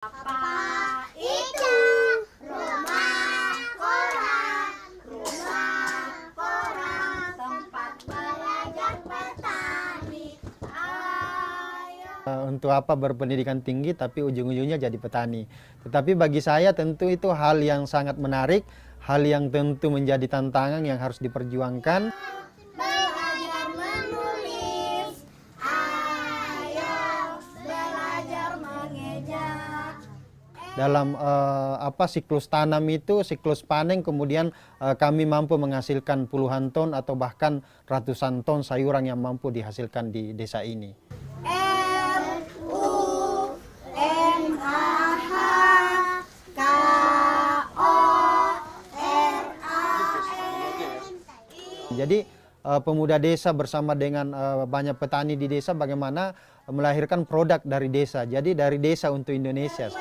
Apa itu rumah koran? Rumah koran tempat belajar petani. Untuk apa berpendidikan tinggi tapi ujung-ujungnya jadi petani. Tetapi bagi saya tentu itu hal yang sangat menarik, hal yang tentu menjadi tantangan yang harus diperjuangkan. Belajar menulis, ayo belajar mengeja. Dalam siklus tanam itu, siklus panen, kemudian kami mampu menghasilkan puluhan ton atau bahkan ratusan ton sayuran yang mampu dihasilkan di desa ini. Jadi pemuda desa bersama dengan banyak petani di desa bagaimana melahirkan produk dari desa. Jadi dari desa untuk Indonesia.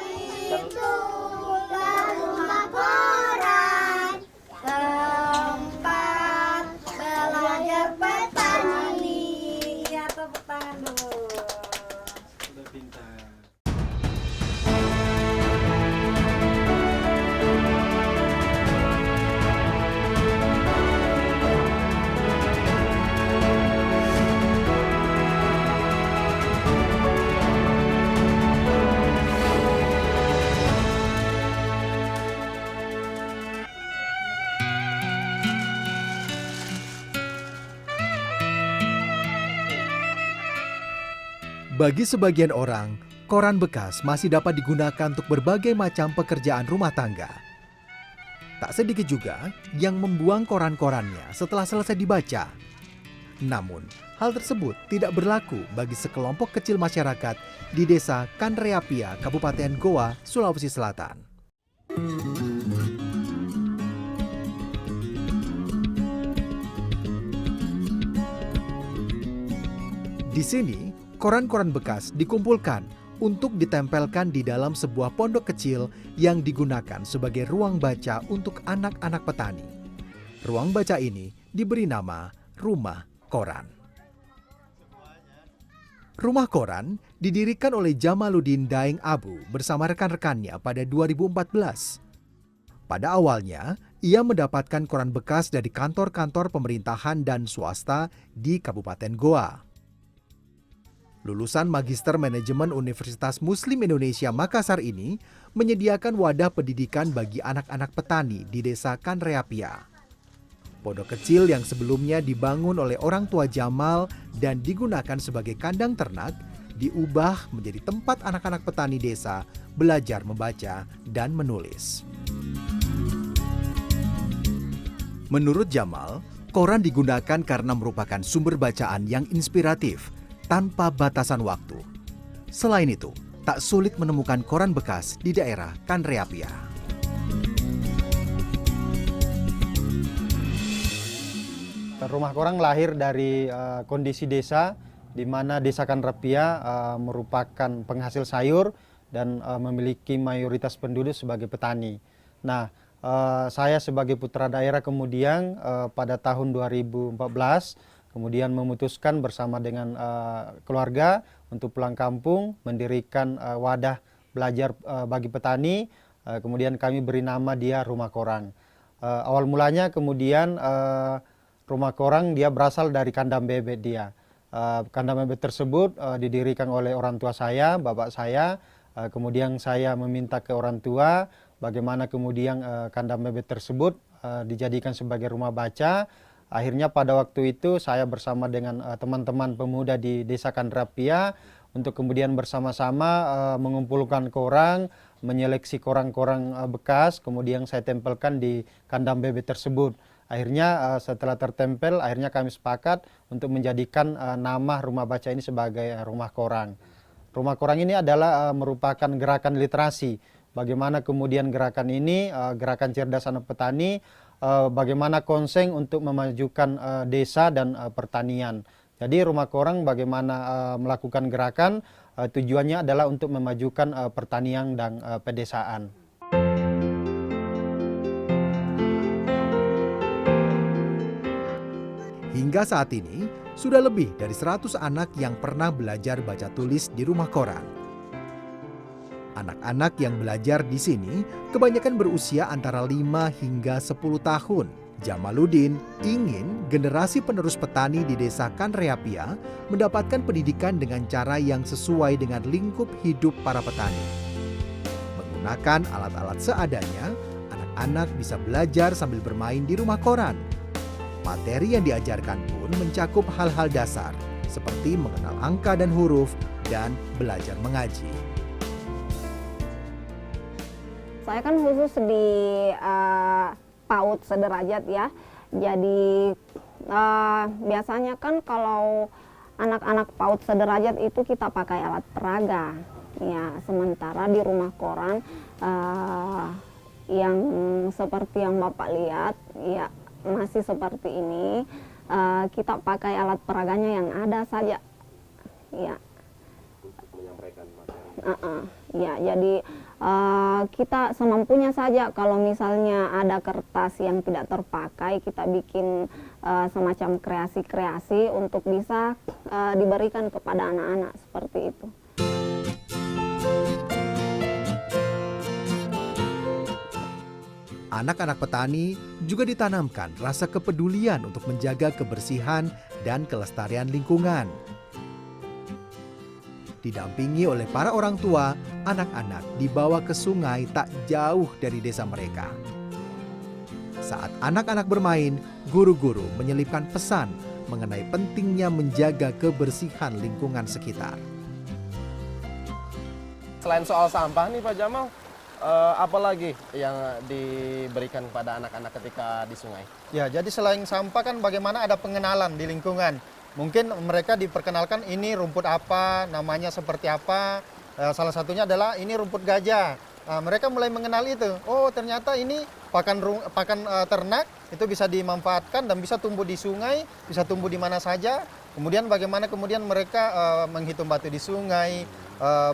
Itulah rumah koran, tempat belajar petani. Ya, tepuk tangan dulu. Sudah pintar. Bagi sebagian orang, koran bekas masih dapat digunakan untuk berbagai macam pekerjaan rumah tangga. Tak sedikit juga yang membuang koran-korannya setelah selesai dibaca. Namun, hal tersebut tidak berlaku bagi sekelompok kecil masyarakat di desa Kanreapia, Kabupaten Goa, Sulawesi Selatan. Di sini, koran-koran bekas dikumpulkan untuk ditempelkan di dalam sebuah pondok kecil yang digunakan sebagai ruang baca untuk anak-anak petani. Ruang baca ini diberi nama Rumah Koran. Rumah Koran didirikan oleh Jamaluddin Daeng Abu bersama rekan-rekannya pada 2014. Pada awalnya, ia mendapatkan koran bekas dari kantor-kantor pemerintahan dan swasta di Kabupaten Goa. Lulusan Magister Manajemen Universitas Muslim Indonesia Makassar ini menyediakan wadah pendidikan bagi anak-anak petani di desa Kanreapia. Pondok kecil yang sebelumnya dibangun oleh orang tua Jamal dan digunakan sebagai kandang ternak, diubah menjadi tempat anak-anak petani desa belajar membaca dan menulis. Menurut Jamal, koran digunakan karena merupakan sumber bacaan yang inspiratif, tanpa batasan waktu. Selain itu, tak sulit menemukan koran bekas di daerah Kanreapia. Rumah Koran lahir dari kondisi desa, di mana desa Kanreapia merupakan penghasil sayur dan memiliki mayoritas penduduk sebagai petani. Nah, saya sebagai putra daerah kemudian pada tahun 2014 kemudian memutuskan bersama dengan keluarga untuk pulang kampung, mendirikan wadah belajar bagi petani. Kemudian kami beri nama dia Rumah Koran. Awal mulanya kemudian Rumah Koran dia berasal dari kandang bebek dia. Kandang bebek tersebut didirikan oleh orang tua saya, bapak saya. Kemudian saya meminta ke orang tua bagaimana kemudian kandang bebek tersebut dijadikan sebagai rumah baca. Akhirnya pada waktu itu saya bersama dengan teman-teman pemuda di desa Kanreapia untuk kemudian bersama-sama mengumpulkan koran, menyeleksi koran-koran bekas, kemudian saya tempelkan di kandang bebek tersebut. Akhirnya setelah tertempel, akhirnya kami sepakat untuk menjadikan nama rumah baca ini sebagai Rumah Koran. Rumah Koran ini adalah merupakan gerakan literasi. Bagaimana kemudian gerakan ini, gerakan cerdas anak petani, bagaimana konsen untuk memajukan desa dan pertanian. Jadi Rumah Koran bagaimana melakukan gerakan, tujuannya adalah untuk memajukan pertanian dan pedesaan. Hingga saat ini, sudah lebih dari 100 anak yang pernah belajar baca tulis di Rumah Koran. Anak-anak yang belajar di sini kebanyakan berusia antara 5 hingga 10 tahun. Jamaluddin ingin generasi penerus petani di desa Kanreapia mendapatkan pendidikan dengan cara yang sesuai dengan lingkup hidup para petani. Menggunakan alat-alat seadanya, anak-anak bisa belajar sambil bermain di rumah koran. Materi yang diajarkan pun mencakup hal-hal dasar, seperti mengenal angka dan huruf, dan belajar mengaji. Saya kan khusus di PAUD sederajat ya. Jadi biasanya kan kalau anak-anak PAUD sederajat itu kita pakai alat peraga. Ya, sementara di rumah koran yang seperti yang Bapak lihat ya masih seperti ini, kita pakai alat peraganya yang ada saja. Ya. Ya, jadi kita semampunya saja. Kalau misalnya ada kertas yang tidak terpakai, kita bikin semacam kreasi-kreasi untuk bisa diberikan kepada anak-anak seperti itu. Anak-anak petani juga ditanamkan rasa kepedulian untuk menjaga kebersihan dan kelestarian lingkungan. Didampingi oleh para orang tua, anak-anak dibawa ke sungai tak jauh dari desa mereka. Saat anak-anak bermain, guru-guru menyelipkan pesan mengenai pentingnya menjaga kebersihan lingkungan sekitar. Selain soal sampah nih Pak Jamal, apa lagi yang diberikan kepada anak-anak ketika di sungai? Ya, jadi selain sampah kan bagaimana ada pengenalan di lingkungan. Mungkin mereka diperkenalkan ini rumput apa, namanya seperti apa. Salah satunya adalah ini rumput gajah. Mereka mulai mengenal itu. Oh, ternyata ini pakan ternak itu bisa dimanfaatkan dan bisa tumbuh di sungai, bisa tumbuh di mana saja. Kemudian bagaimana mereka menghitung batu di sungai,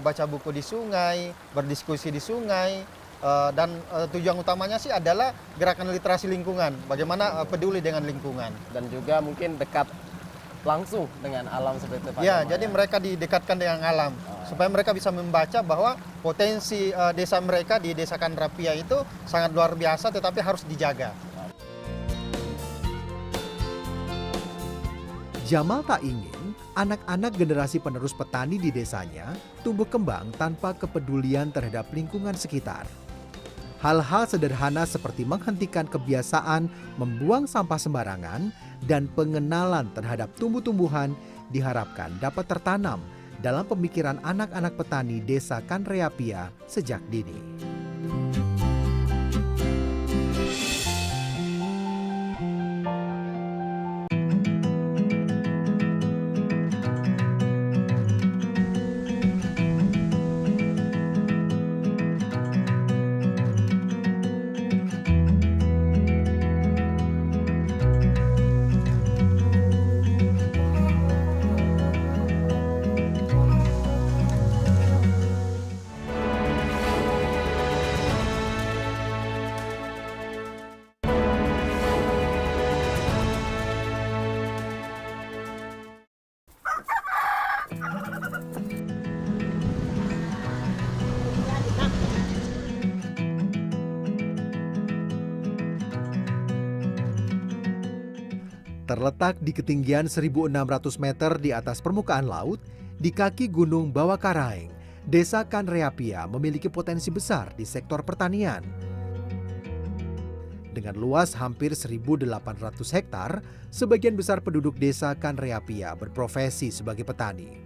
baca buku di sungai, berdiskusi di sungai. Dan tujuan utamanya sih adalah gerakan literasi lingkungan. Bagaimana peduli dengan lingkungan. Dan juga mungkin dekat langsung dengan alam seperti itu Pak Ya, Jamal, jadi mereka didekatkan dengan alam supaya mereka bisa membaca bahwa potensi desa mereka di Desa Kanreapia itu sangat luar biasa, tetapi harus dijaga. Jamal tak ingin anak-anak generasi penerus petani di desanya tumbuh kembang tanpa kepedulian terhadap lingkungan sekitar. Hal-hal sederhana seperti menghentikan kebiasaan membuang sampah sembarangan dan pengenalan terhadap tumbuh-tumbuhan diharapkan dapat tertanam dalam pemikiran anak-anak petani Desa Kanreapia sejak dini. Terletak di ketinggian 1.600 meter di atas permukaan laut, di kaki Gunung Bawakaraeng, Desa Kanreapia memiliki potensi besar di sektor pertanian. Dengan luas hampir 1.800 hektar, sebagian besar penduduk Desa Kanreapia berprofesi sebagai petani.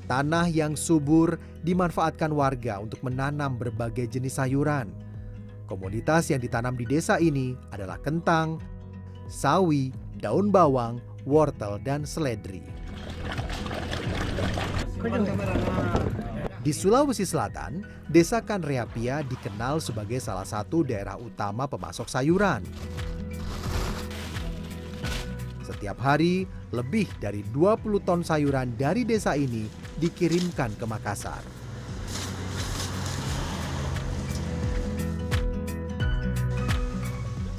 Tanah yang subur dimanfaatkan warga untuk menanam berbagai jenis sayuran. Komoditas yang ditanam di desa ini adalah kentang, sawi, daun bawang, wortel, dan seledri. Di Sulawesi Selatan, Desa Kanreapia dikenal sebagai salah satu daerah utama pemasok sayuran. Setiap hari, lebih dari 20 ton sayuran dari desa ini dikirimkan ke Makassar.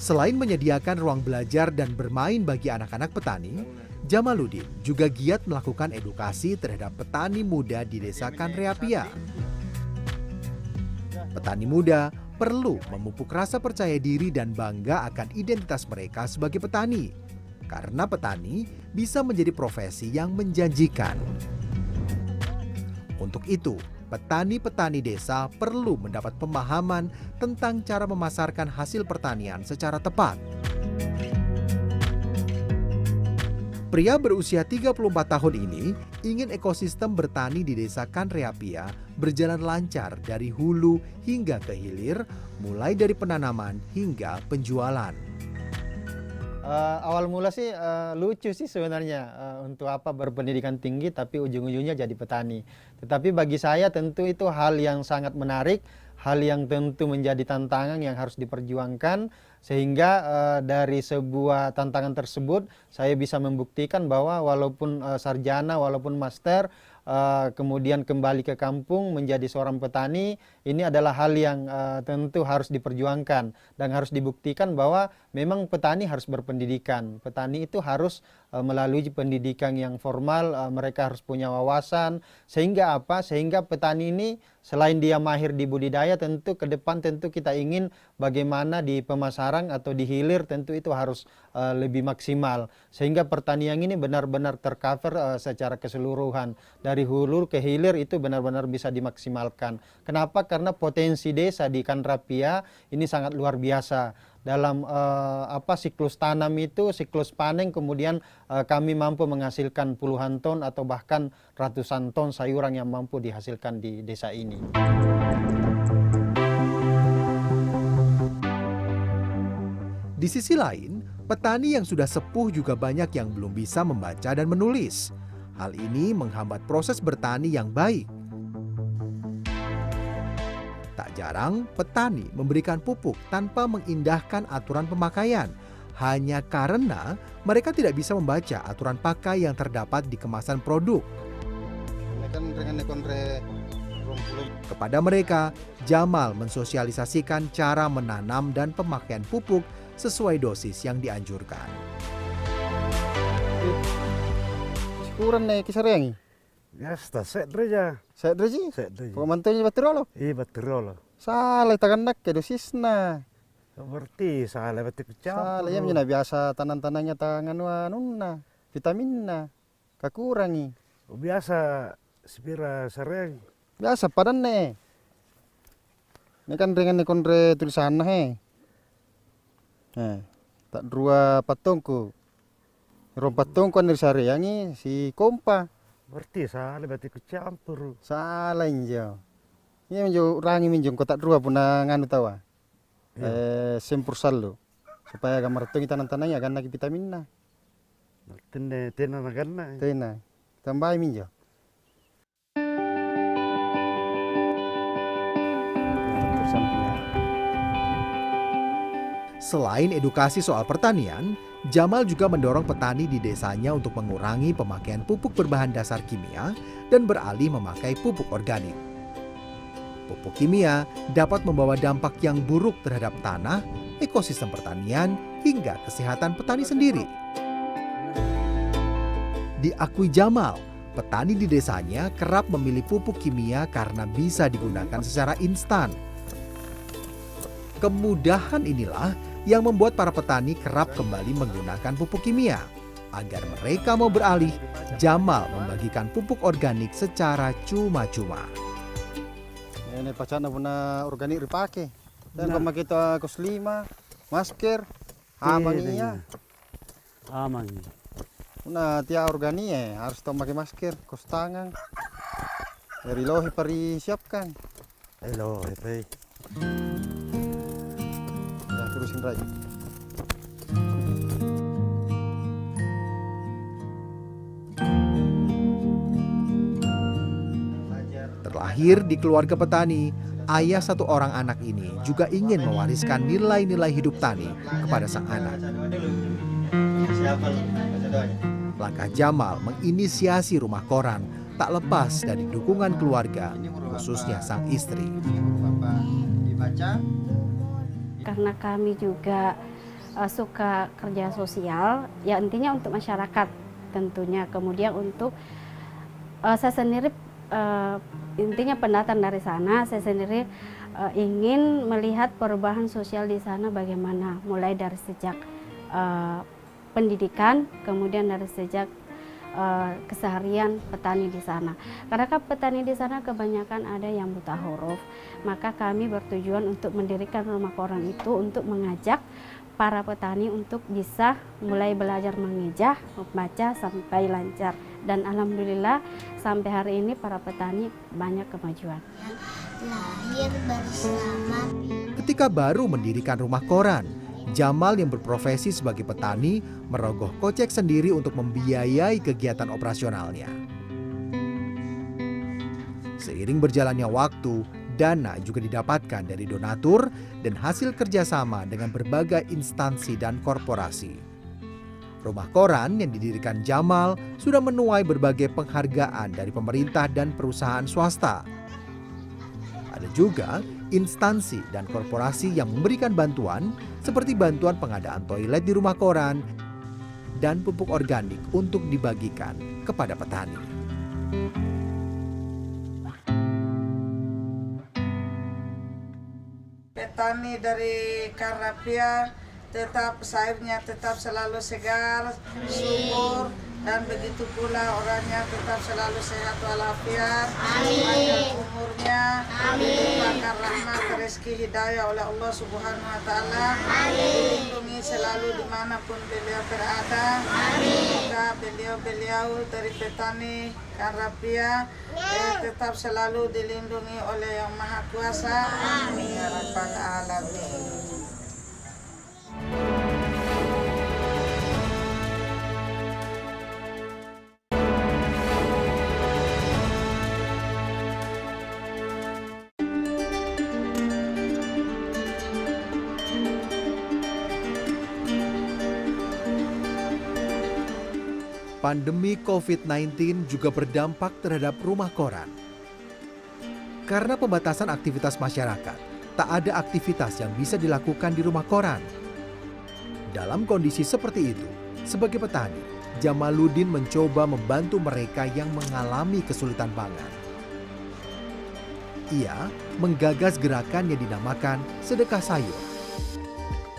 Selain menyediakan ruang belajar dan bermain bagi anak-anak petani, Jamaluddin juga giat melakukan edukasi terhadap petani muda di Desa Kanreapia. Petani muda perlu memupuk rasa percaya diri dan bangga akan identitas mereka sebagai petani. Karena petani bisa menjadi profesi yang menjanjikan. Untuk itu, petani-petani desa perlu mendapat pemahaman tentang cara memasarkan hasil pertanian secara tepat. Pria berusia 34 tahun ini ingin ekosistem bertani di Desa Kanreapia berjalan lancar dari hulu hingga ke hilir, mulai dari penanaman hingga penjualan. Awal mula sih lucu sih sebenarnya, untuk apa berpendidikan tinggi tapi ujung-ujungnya jadi petani. Tetapi bagi saya tentu itu hal yang sangat menarik, hal yang tentu menjadi tantangan yang harus diperjuangkan, sehingga dari sebuah tantangan tersebut saya bisa membuktikan bahwa walaupun sarjana, walaupun master, kemudian kembali ke kampung menjadi seorang petani, ini adalah hal yang tentu harus diperjuangkan dan harus dibuktikan bahwa memang petani harus berpendidikan. Petani itu harus melalui pendidikan yang formal, mereka harus punya wawasan, sehingga apa? Sehingga petani ini selain dia mahir di budidaya, tentu ke depan tentu kita ingin bagaimana di pemasaran atau di hilir tentu itu harus lebih maksimal, sehingga pertanian ini benar-benar tercover secara keseluruhan. Dari hulu ke hilir itu benar-benar bisa dimaksimalkan. Kenapa? Karena potensi desa di Kanreapia ini sangat luar biasa. Dalam siklus tanam itu, siklus panen, kemudian kami mampu menghasilkan puluhan ton atau bahkan ratusan ton sayuran yang mampu dihasilkan di desa ini. Di sisi lain, petani yang sudah sepuh juga banyak yang belum bisa membaca dan menulis. Hal ini menghambat proses bertani yang baik. Tak jarang, petani memberikan pupuk tanpa mengindahkan aturan pemakaian, hanya karena mereka tidak bisa membaca aturan pakai yang terdapat di kemasan produk. Kepada mereka, Jamal mensosialisasikan cara menanam dan pemakaian pupuk sesuai dosis yang dianjurkan. Kurang nih kisah yang Ya, set reja. saya dreji, Set reja. pemantunya baterolo. Iya, betul. Salah tagandak ke dosisna. Berarti salah betul Salah ya menjadi biasa tanam-tanamnya tangan nunna, vitaminna, kakurangi. Biasa sepira sering. Biasa padan nih. Ini kan dengan nih kondre tulisan tak dua patungku. Patungku kan dari sariangi si kompa. Berarti salah betul campur. Salah injo. Ini menjo rangi minjung kotak dua puna nganu tawa. Sempur salo. Supaya gambar tung tanam-tanamnya kan lagi vitaminna. Tena nagana. Tena. Tambah minjo. Selain edukasi soal pertanian, Jamal juga mendorong petani di desanya untuk mengurangi pemakaian pupuk berbahan dasar kimia dan beralih memakai pupuk organik. Pupuk kimia dapat membawa dampak yang buruk terhadap tanah, ekosistem pertanian, hingga kesehatan petani sendiri. Diakui Jamal, petani di desanya kerap memilih pupuk kimia karena bisa digunakan secara instan. Kemudahan inilah yang membuat para petani kerap kembali menggunakan pupuk kimia. Agar mereka mau beralih, Jamal membagikan pupuk organik secara cuma-cuma. Ini pacana puna organik dipakai. Dan kalau kita kos 5, masker, aman iya. Aman. Puna tia organik harus pakai masker, kos tangan. Dari lohi pari siapkan. Hello, hei. Ya, terusin raja. Terlahir di keluarga petani, ayah satu orang anak ini juga ingin mewariskan nilai-nilai hidup tani kepada sang anak. Langkah Jamal menginisiasi rumah koran tak lepas dari dukungan keluarga, khususnya sang istri. Karena kami juga suka kerja sosial, ya intinya untuk masyarakat. tentunya. Kemudian untuk saya sendiri intinya pendatang dari sana, saya sendiri ingin melihat perubahan sosial di sana bagaimana, mulai dari sejak pendidikan, kemudian dari sejak keseharian petani di sana. Karena kan petani di sana kebanyakan ada yang buta huruf, maka kami bertujuan untuk mendirikan rumah koran itu untuk mengajak para petani untuk bisa mulai belajar mengeja, membaca sampai lancar. Dan alhamdulillah sampai hari ini para petani banyak kemajuan. Lahir bersama. Ketika baru mendirikan rumah koran, Jamal yang berprofesi sebagai petani merogoh kocek sendiri untuk membiayai kegiatan operasionalnya. Seiring berjalannya waktu, dana juga didapatkan dari donatur dan hasil kerjasama dengan berbagai instansi dan korporasi. Rumah koran yang didirikan Jamal sudah menuai berbagai penghargaan dari pemerintah dan perusahaan swasta. Ada juga instansi dan korporasi yang memberikan bantuan seperti bantuan pengadaan toilet di rumah koran dan pupuk organik untuk dibagikan kepada petani. Petani dari Karapia tetap sayurnya tetap selalu segar, subur, dan begitu pula orangnya tetap selalu sehat walafiat, panjang umurnya, dilimpahkan rahmat rezeki hidayah oleh Allah Subhanahu Wa Taala, dilindungi selalu dimanapun beliau berada. Semoga beliau dari petani Karapia tetap selalu dilindungi oleh Yang Maha Kuasa. Amin ya Rabbal Alamin. Pandemi COVID-19 juga berdampak terhadap rumah koran. Karena pembatasan aktivitas masyarakat, tak ada aktivitas yang bisa dilakukan di rumah koran. Dalam kondisi seperti itu, sebagai petani, Jamaluddin mencoba membantu mereka yang mengalami kesulitan pangan. Ia menggagas gerakan yang dinamakan Sedekah Sayur.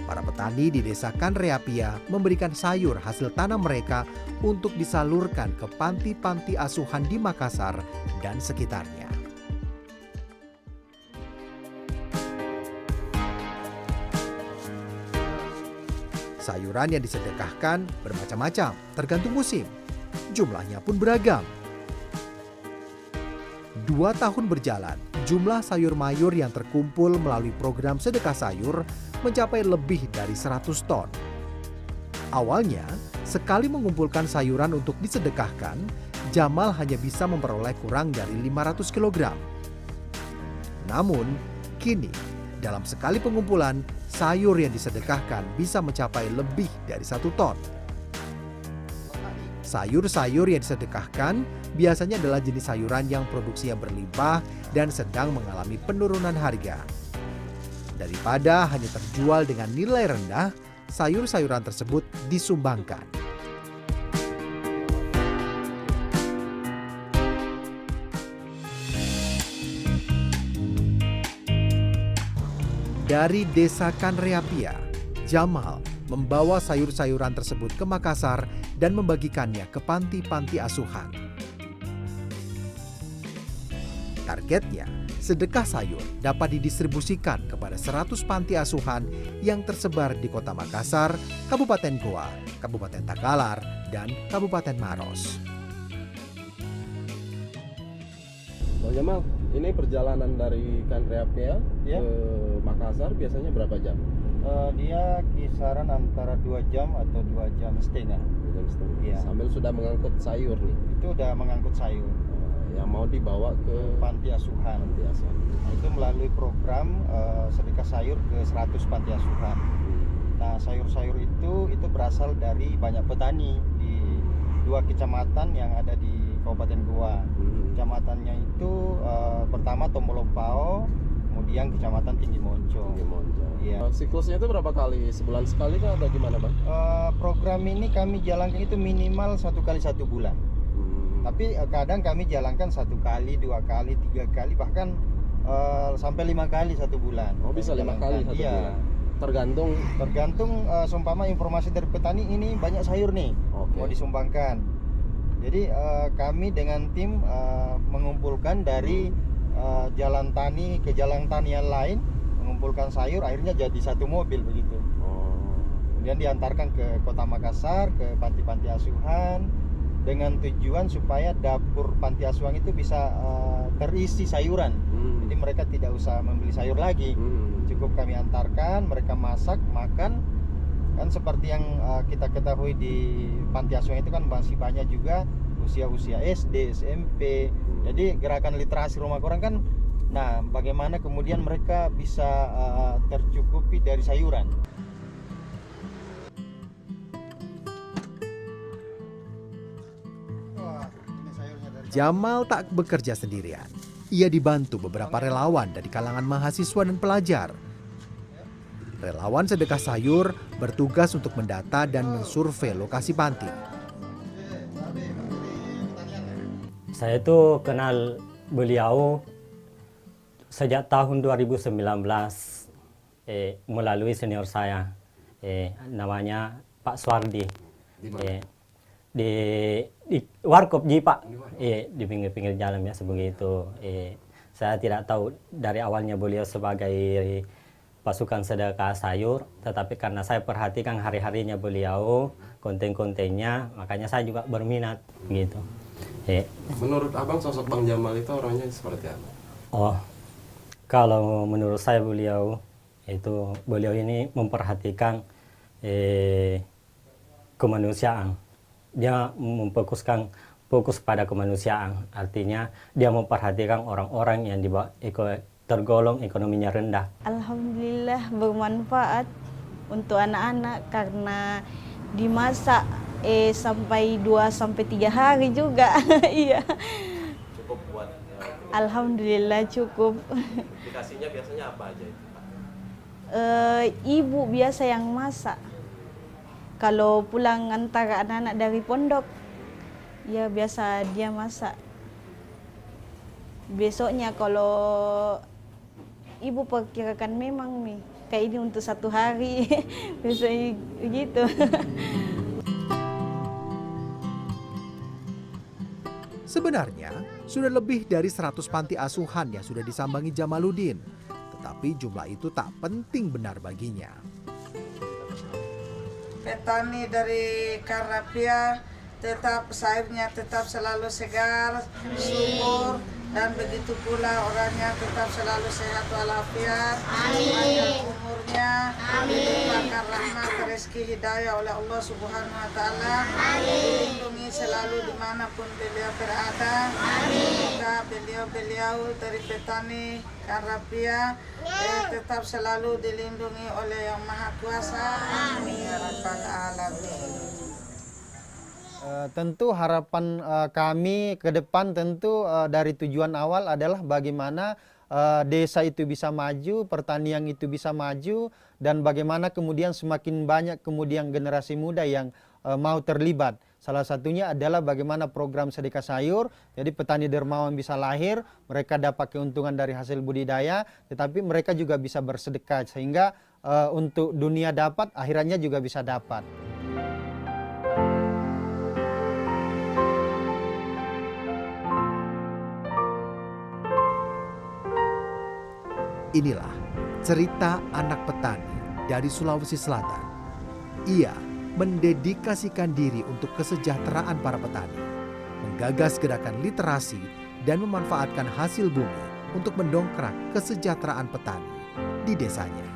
Para petani di Desa Kanreapia memberikan sayur hasil tanam mereka untuk disalurkan ke panti-panti asuhan di Makassar dan sekitarnya. Sayuran yang disedekahkan bermacam-macam, tergantung musim. Jumlahnya pun beragam. 2 tahun berjalan, jumlah sayur mayur yang terkumpul melalui program Sedekah Sayur mencapai lebih dari 100 ton. Awalnya, sekali mengumpulkan sayuran untuk disedekahkan, Jamal hanya bisa memperoleh kurang dari 500 kg. Namun, kini dalam sekali pengumpulan, sayur yang disedekahkan bisa mencapai lebih dari 1 ton. Sayur-sayur yang disedekahkan biasanya adalah jenis sayuran yang produksinya berlimpah dan sedang mengalami penurunan harga. Daripada hanya terjual dengan nilai rendah, sayur-sayuran tersebut disumbangkan. Dari Desa Kanreapia, Jamal membawa sayur-sayuran tersebut ke Makassar dan membagikannya ke panti-panti asuhan. Targetnya, sedekah sayur dapat didistribusikan kepada 100 panti asuhan yang tersebar di Kota Makassar, Kabupaten Goa, Kabupaten Takalar, dan Kabupaten Maros. Bang Jamal, ini perjalanan dari Kanreapia ke Makassar biasanya berapa jam? Dia kisaran antara 2 jam atau 2,5 jam. 2 jam setengah. Iya. Sambil sudah mengangkut sayur nih. Itu udah mengangkut sayur Yang mau dibawa ke panti asuhan. panti asuhan. Nah, itu melalui program sedekah sayur ke 100 panti asuhan. Nah, sayur-sayur itu berasal dari banyak petani di 2 kecamatan yang ada di Kabupaten Goa. Kecamatannya itu pertama Tombolompao, kemudian Kecamatan Tinggi Moncong. Iya. Siklusnya itu berapa kali? Sebulan sekali kah atau gimana, Bang? Program ini kami jalankan itu minimal 1 kali 1 bulan. Tapi kadang kami jalankan 1 kali, 2 kali, 3 kali, bahkan sampai 5 kali 1 bulan. Oh, bisa 5 kali 1 bulan. Tergantung seumpama informasi dari petani ini banyak sayur nih, mau disumbangkan. Jadi kami dengan tim mengumpulkan dari jalan tani ke jalan tani yang lain, mengumpulkan sayur, akhirnya jadi 1 mobil begitu. Kemudian diantarkan ke Kota Makassar, ke panti-panti asuhan, dengan tujuan supaya dapur panti asuhan itu bisa terisi sayuran. Jadi mereka tidak usah membeli sayur lagi, cukup kami antarkan, mereka masak, makan. Kan seperti yang kita ketahui di panti asuhan itu kan masih banyak juga usia-usia SD, SMP. Jadi gerakan literasi rumah koran kan, nah bagaimana kemudian mereka bisa tercukupi dari sayuran. Jamal tak bekerja sendirian. Ia dibantu beberapa relawan dari kalangan mahasiswa dan pelajar. Relawan sedekah sayur bertugas untuk mendata dan mensurvei lokasi panti. Saya itu kenal beliau sejak tahun 2019 melalui senior saya, namanya Pak Suardi. Di warkop ji Pak, di pinggir-pinggir jalan biasa begitu. Saya tidak tahu dari awalnya beliau sebagai pasukan sedekah sayur, tetapi karena saya perhatikan hari-harinya beliau, konten-kontennya, makanya saya juga berminat gitu. Menurut Abang sosok Bang Jamal itu orangnya seperti apa? Oh, kalau menurut saya beliau ini memperhatikan kemanusiaan. Dia fokus pada kemanusiaan, artinya dia memperhatikan orang-orang yang tergolong ekonominya rendah. Alhamdulillah bermanfaat untuk anak-anak karena dimasak sampai 2-3 hari juga. Iya. Cukup buat Alhamdulillah cukup. dikasihnya biasanya apa aja itu, Pak? Ibu biasa yang masak. Kalau pulang antara anak-anak dari pondok, ya biasa dia masak. Besoknya kalau ibu perkirakan memang nih, kayak ini untuk 1 hari, besoknya begitu. Sebenarnya, sudah lebih dari 100 panti asuhan yang sudah disambangi Jamaluddin. Tetapi jumlah itu tak penting benar baginya. Petani dari Karapia tetap sayurnya tetap selalu segar, subur, dan begitu pula orangnya tetap selalu sehat walafiat, panjang umurnya, dilimpahkan rahmat rezeki hidayah oleh Allah Subhanahu Wa Taala, dilindungi selalu dimanapun beliau berada. Semoga beliau dari petani Karapia tetap selalu dilindungi oleh Yang Maha Kuasa. Amin ya Rabbal Alamin. Tentu harapan kami ke depan tentu dari tujuan awal adalah bagaimana desa itu bisa maju, pertanian itu bisa maju, dan bagaimana kemudian semakin banyak kemudian generasi muda yang mau terlibat. Salah satunya adalah bagaimana program sedekah sayur, jadi petani dermawan bisa lahir, mereka dapat keuntungan dari hasil budidaya, tetapi mereka juga bisa bersedekah sehingga untuk dunia dapat, akhirannya juga bisa dapat. Inilah cerita anak petani dari Sulawesi Selatan. Ia mendedikasikan diri untuk kesejahteraan para petani, menggagas gerakan literasi, dan memanfaatkan hasil bumi untuk mendongkrak kesejahteraan petani di desanya.